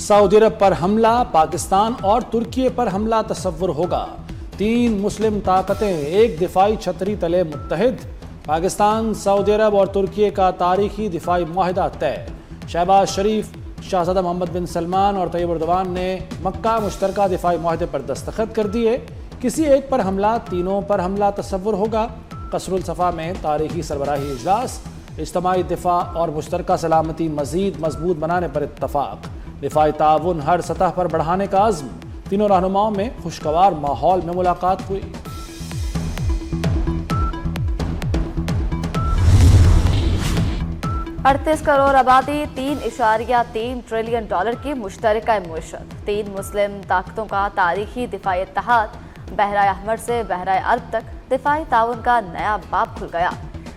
سعودی عرب پر حملہ، پاکستان اور ترکی پر حملہ تصور ہوگا۔ 3 مسلم طاقتیں ایک دفاعی چھتری تلے متحد۔ پاکستان، سعودی عرب اور ترکی کا تاریخی دفاعی معاہدہ طے۔ شہباز شریف، شہزادہ محمد بن سلمان اور طیب اردوان نے مکہ مشترکہ دفاعی معاہدے پر دستخط کر دیے۔ کسی ایک پر حملہ، تینوں پر حملہ تصور ہوگا۔ قصر الصفا میں تاریخی سربراہی اجلاس۔ اجتماعی دفاع اور مشترکہ سلامتی مزید مضبوط بنانے پر اتفاق۔ دفاعی تعاون ہر سطح پر بڑھانے کا عزم۔ تینوں رہنماؤں میں خوشگوار ماحول میں ملاقات ہوئی۔ 38 کروڑ آبادی، $3.3 ٹریلین کی مشترکہ معیشت۔ 3 مسلم طاقتوں کا تاریخی دفاعی اتحاد۔ بحرہ احمر سے بحرہ عرب تک دفاعی تعاون کا نیا باب کھل گیا۔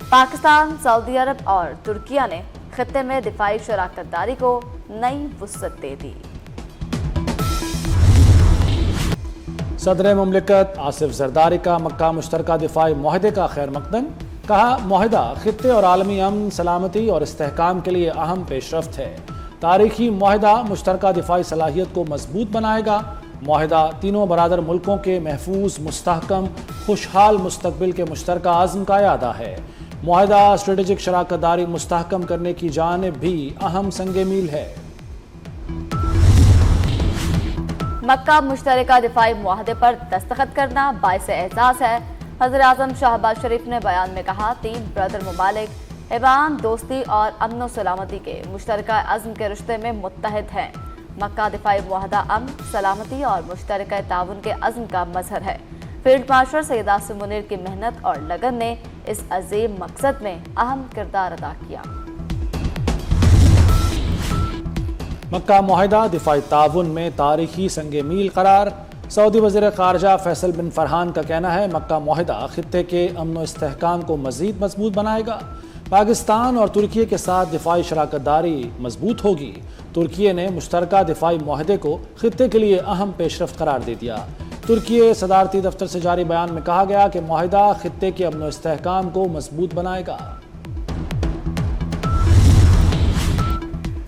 پاکستان، سعودی عرب اور ترکیہ نے خطے میں دفاعی شراکت داری کو نئی وسعت دے دی۔ صدر مملکت آصف زرداری کا مکہ مشترکہ دفاعی معاہدے کا خیر مقدم۔ کہا، معاہدہ خطے اور عالمی امن، سلامتی اور استحکام کے لیے اہم پیش رفت ہے۔ تاریخی معاہدہ مشترکہ دفاعی صلاحیت کو مضبوط بنائے گا۔ معاہدہ تینوں برادر ملکوں کے محفوظ، مستحکم، خوشحال مستقبل کے مشترکہ عزم کا اعادہ ہے۔ معاہدہ اسٹریٹجک شراکت داری مستحکم کرنے کی جانب بھی اہم سنگ میل ہے۔ مکہ مشترکہ دفاعی معاہدے پر دستخط کرنا باعث اعزاز ہے۔ وزیراعظم شہباز شریف نے بیان میں کہا، 3 برادر ممالک ایمان، دوستی اور امن و سلامتی کے مشترکہ عزم کے رشتے میں متحد ہیں۔ مکہ دفاعی معاہدہ امن، سلامتی اور مشترکہ تعاون کے عزم کا مظہر ہے۔ فیلڈ مارشل سید عاصم منیر کی محنت اور لگن نے اس عظیم مقصد میں اہم کردار ادا کیا۔ مکہ معاہدہ دفاعی تعاون میں تاریخی سنگ میل قرار۔ سعودی وزیر خارجہ فیصل بن فرحان کا کہنا ہے، مکہ معاہدہ خطے کے امن و استحکام کو مزید مضبوط بنائے گا۔ پاکستان اور ترکی کے ساتھ دفاعی شراکت داری مضبوط ہوگی۔ ترکی نے مشترکہ دفاعی معاہدے کو خطے کے لیے اہم پیش رفت قرار دے دیا۔ ترکی صدارتی دفتر سے جاری بیان میں کہا گیا کہ معاہدہ خطے کے امن و استحکام کو مضبوط بنائے گا۔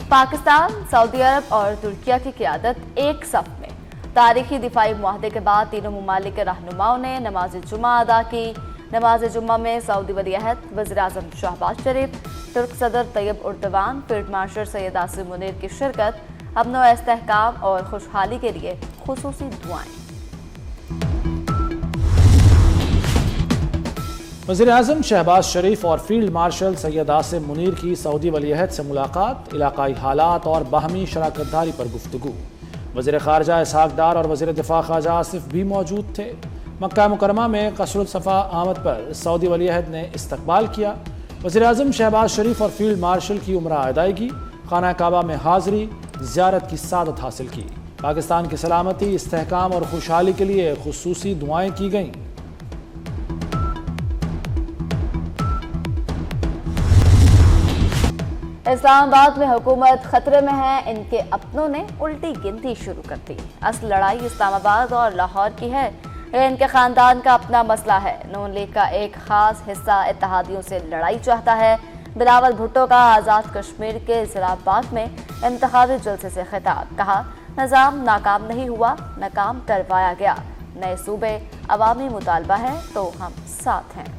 پاکستان، سعودی عرب اور ترکیہ کی قیادت ایک صف میں۔ تاریخی دفاعی معاہدے کے بعد تینوں ممالک کے رہنماؤں نے نماز جمعہ ادا کی۔ نماز جمعہ میں سعودی ولی عہد وزیر اعظم شہباز شریف، ترک صدر طیب اردوان، فیلڈ مارشل سید عاصم منیر کی شرکت۔ امن و استحکام اور خوشحالی کے لیے خصوصی دعائیں۔ وزیر اعظم شہباز شریف اور فیلڈ مارشل سید عاصم منیر کی سعودی ولی عہد سے ملاقات۔ علاقائی حالات اور باہمی شراکت داری پر گفتگو۔ وزیر خارجہ اسحاق ڈار اور وزیر دفاع خواجہ آصف بھی موجود تھے۔ مکہ مکرمہ میں قصر الصفا آمد پر سعودی ولی عہد نے استقبال کیا۔ وزیر اعظم شہباز شریف اور فیلڈ مارشل کی عمرہ ادائیگی، خانہ کعبہ میں حاضری، زیارت کی سعادت حاصل کی۔ پاکستان کی سلامتی، استحکام اور خوشحالی کے لیے خصوصی دعائیں کی گئیں۔ اسلام آباد میں حکومت خطرے میں ہے، ان کے اپنوں نے الٹی گنتی شروع کر دی۔ اصل لڑائی اسلام آباد اور لاہور کی ہے، یہ ان کے خاندان کا اپنا مسئلہ ہے۔ نون لیگ کا ایک خاص حصہ اتحادیوں سے لڑائی چاہتا ہے۔ بلاول بھٹو کا آزاد کشمیر کے ضلع باغ میں انتخابی جلسے سے خطاب، کہا، نظام ناکام نہیں ہوا، ناکام کروایا گیا۔ نئے صوبے، عوامی مطالبہ ہے تو ہم ساتھ ہیں۔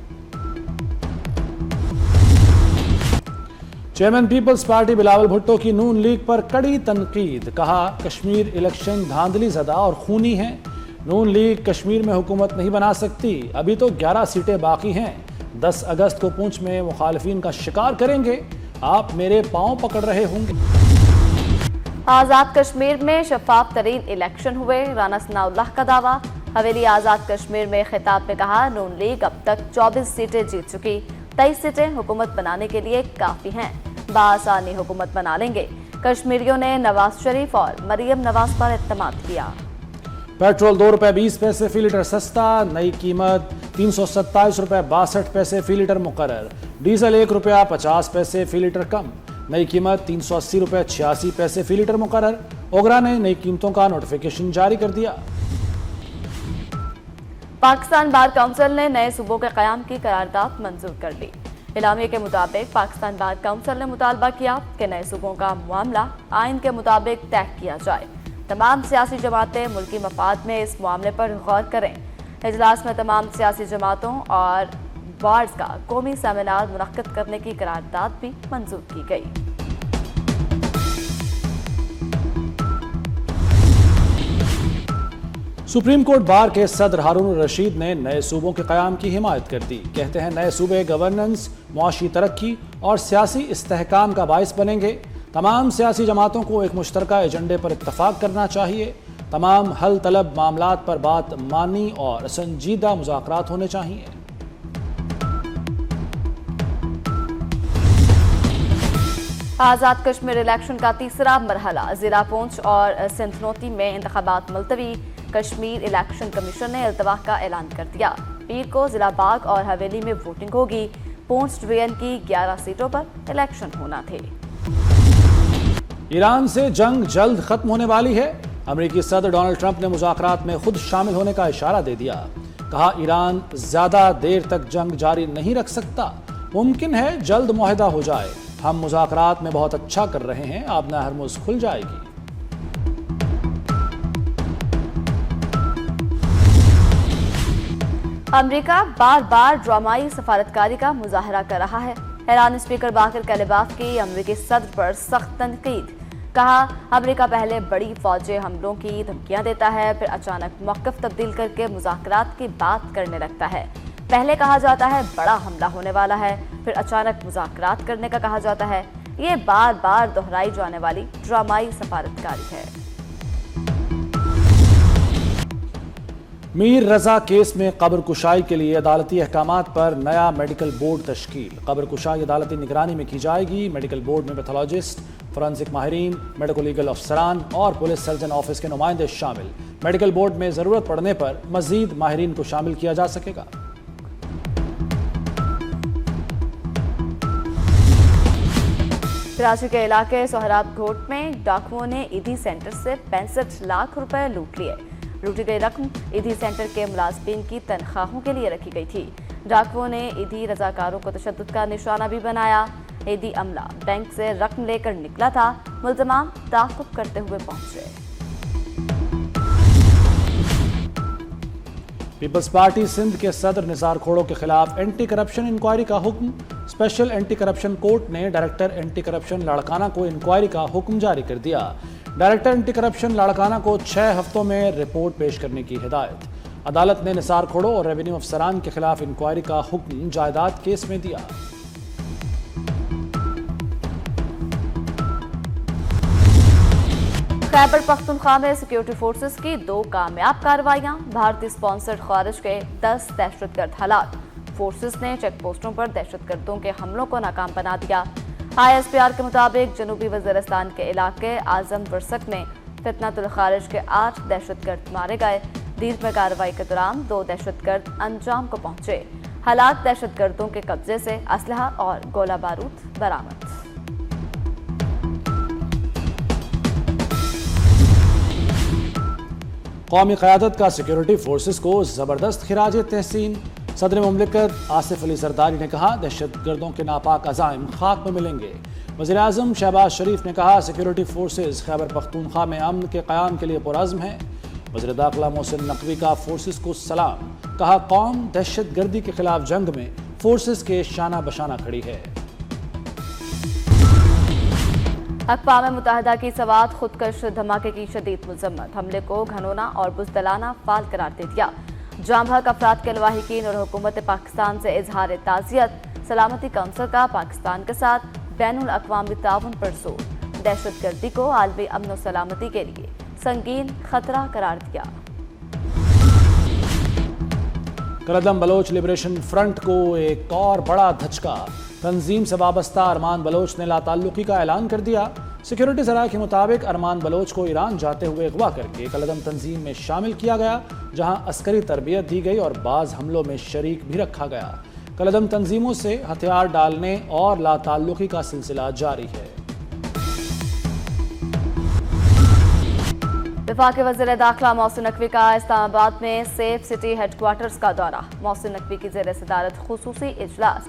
Chairman Peoples Party Bilawal Bhutto کی نون لیگ پر کڑی تنقید، کہا، کشمیر الیکشن دھاندلی زدہ اور خونی ہیں۔ نون لیگ کشمیر میں حکومت نہیں بنا سکتی، ابھی تو 11 سیٹیں باقی ہیں۔ 10 اگست کو پونچھ میں مخالفین کا شکار کریں گے، آپ میرے پاؤں پکڑ رہے ہوں گے۔ آزاد کشمیر میں شفاف ترین الیکشن ہوئے، رانا ثناء اللہ کا دعویٰ۔ حویلی آزاد کشمیر میں خطاب میں کہا، نون لیگ اب تک 24 سیٹیں جیت چکی، 23 سیٹیں حکومت بنانے کے لیے کافی ہیں، بآسانی حکومت بنا لیں گے۔ کشمیریوں نے نواز شریف اور مریم نواز پر اعتماد کیا۔ پیٹرول ₹2.20 فی لیٹر سستا، نئی قیمت ₹327.62 فی لیٹر مقرر۔ ڈیزل ₹1.50 فی لیٹر کم، نئی قیمت ₹380.86 فی لیٹر مقرر۔ اوگرا نے نئی قیمتوں کا نوٹیفیکیشن جاری کر دیا۔ پاکستان بار کونسل نے نئے صوبوں کے قیام کی قرارداد منظور کر لی۔ اعلامیے کے مطابق پاکستان بار کونسل نے مطالبہ کیا کہ نئے صوبوں کا معاملہ آئین کے مطابق طے کیا جائے۔ تمام سیاسی جماعتیں ملکی مفاد میں اس معاملے پر غور کریں۔ اجلاس میں تمام سیاسی جماعتوں اور بارز کا قومی سیمینار منعقد کرنے کی قرارداد بھی منظور کی گئی۔ سپریم کورٹ بار کے صدر ہارون الرشید نے نئے صوبوں کے قیام کی حمایت کر دی۔ کہتے ہیں نئے صوبے گورننس، معاشی ترقی اور سیاسی استحکام کا باعث بنیں گے۔ تمام سیاسی جماعتوں کو ایک مشترکہ ایجنڈے پر اتفاق کرنا چاہیے۔ تمام حل طلب معاملات پر بات مانی اور سنجیدہ مذاکرات ہونے چاہیے۔ آزاد کشمیر الیکشن کا تیسرا مرحلہ ضلع پونچھ اور سنتھنوتی میں انتخابات ملتوی۔ کشمیر الیکشن کمیشن نے التوا کا اعلان کر دیا۔ پیر کو ضلع باغ اور حویلی میں ووٹنگ ہوگی۔ پونچھ ڈویژن کی 11 سیٹوں پر الیکشن ہونا تھے۔ ایران سے جنگ جلد ختم ہونے والی ہے۔ امریکی صدر ڈونلڈ ٹرمپ نے مذاکرات میں خود شامل ہونے کا اشارہ دے دیا۔ کہا ایران زیادہ دیر تک جنگ جاری نہیں رکھ سکتا، ممکن ہے جلد معاہدہ ہو جائے۔ ہم مذاکرات میں بہت اچھا کر رہے ہیں، آبِ ہرمز کھل جائے گی۔ امریکہ بار بار ڈرامائی سفارتکاری کا مظاہرہ کر رہا ہے۔ ایران اسپیکر باقر کلیباف کی امریکی صدر پر سخت تنقید۔ کہا امریکہ پہلے بڑی فوجی حملوں کی دھمکیاں دیتا ہے، پھر اچانک موقف تبدیل کر کے مذاکرات کی بات کرنے لگتا ہے۔ پہلے کہا جاتا ہے بڑا حملہ ہونے والا ہے، پھر اچانک مذاکرات کرنے کا کہا جاتا ہے۔ یہ بار بار دہرائی جانے والی ڈرامائی سفارتکاری ہے۔ میر رضا کیس میں قبر کشائی کے لیے عدالتی احکامات پر نیا میڈیکل بورڈ تشکیل۔ قبر کشائی عدالتی نگرانی میں کی جائے گی۔ میڈیکل بورڈ میں پیتھولوجسٹ، فورنسک ماہرین، میڈیکو لیگل افسران اور پولیس سرجن آفس کے نمائندے شامل۔ میڈیکل بورڈ میں ضرورت پڑنے پر مزید ماہرین کو شامل کیا جا سکے گا۔ کراچی کے علاقے سہراب گھوٹ میں ڈاکوؤں نے ایدھی سینٹر سے 65 لاکھ روپے لوٹ لیے۔ لوٹی گئی رقم ایدھی سینٹر کے ملازمین کی تنخواہوں کے لیے رکھی گئی تھی۔ ڈاکوؤں نے ایدھی رضاکاروں کو تشدد کا نشانہ بھی بنایا۔ ایدھی عملہ بینک سے رقم لے کر نکلا تھا، ملزمان تعاقب کرتے ہوئے پہنچے۔ پیپلز پارٹی سندھ کے صدر نثار کھوڑو کے خلاف اینٹی کرپشن انکوائری کا حکم۔ اسپیشل اینٹی کرپشن کورٹ نے ڈائریکٹر اینٹی کرپشن لاڑکانہ کو انکوائری کا حکم جاری کر دیا۔ ڈائریکٹر اینٹی کرپشن لاڑکانہ کو 6 ہفتوں میں رپورٹ پیش کرنے کی ہدایت۔ عدالت نے نثار کھوڑو اور ریونیو افسران کے خلاف انکوائری کا حکم جائیداد کیس میں دیا۔ خیبر پختونخوا میں سیکیورٹی فورسز کی 2 کامیاب کارروائیاں۔ بھارتی اسپانسرڈ خارج کے 10 دہشت گرد ہلاک۔ فورسز نے چیک پوسٹوں پر دہشت گردوں کے حملوں کو ناکام بنا دیا۔ ISPR کے مطابق جنوبی وزیرستان کے علاقے اعظم ورسک میں فتنۃ الخارج کے 8 دہشت گرد مارے گئے۔ دیر میں کارروائی کے دوران 2 دہشت گرد انجام کو پہنچے۔ ہلاک دہشت گردوں کے قبضے سے اسلحہ اور گولہ بارود برآمد۔ قومی قیادت کا سیکیورٹی فورسز کو زبردست خراج تحسین۔ صدر مملکت آصف علی زرداری نے کہا دہشت گردوں کے ناپاک عزائم خاک میں ملیں گے۔ وزیر اعظم شہباز شریف نے کہا سیکیورٹی فورسز خیبر پختونخوا میں امن کے قیام کے لیے پرعزم ہیں۔ وزیر داخلہ محسن نقوی کا فورسز کو سلام۔ کہا قوم دہشت گردی کے خلاف جنگ میں فورسز کے شانہ بشانہ کھڑی ہے۔ اقوام متحدہ کی سوات خودکش دھماکے کی شدید مذمت۔ حملے کو گھنونا اور بزدلانہ فعال قرار دے دیا۔ جاں بحق افراد کے لواحقین اور حکومت پاکستان سے اظہار تعزیت۔ سلامتی کونسل کا پاکستان کے ساتھ بین الاقوامی تعاون پر زور۔ دہشت گردی کو عالمی امن و سلامتی کے لیے سنگین خطرہ قرار دیا۔ کلدم بلوچ لبریشن فرنٹ کو ایک اور بڑا دھچکا۔ تنظیم سے وابستہ ارمان بلوچ نے لا تعلقی کا اعلان کر دیا۔ سیکیورٹی ذرائع کے مطابق ارمان بلوچ کو ایران جاتے ہوئے اغوا کر کے کلدم تنظیم میں شامل کیا گیا، جہاں عسکری تربیت دی گئی اور بعض حملوں میں شریک بھی رکھا گیا۔ کلدم تنظیموں سے ہتھیار ڈالنے اور لا تعلقی کا سلسلہ جاری ہے۔ وفاقی وزیر داخلہ محسن نقوی کا اسلام آباد میں سیف سٹی ہیڈ کوارٹرز کا دورہ۔ محسن نقوی کی زیر صدارت خصوصی اجلاس۔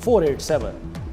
487।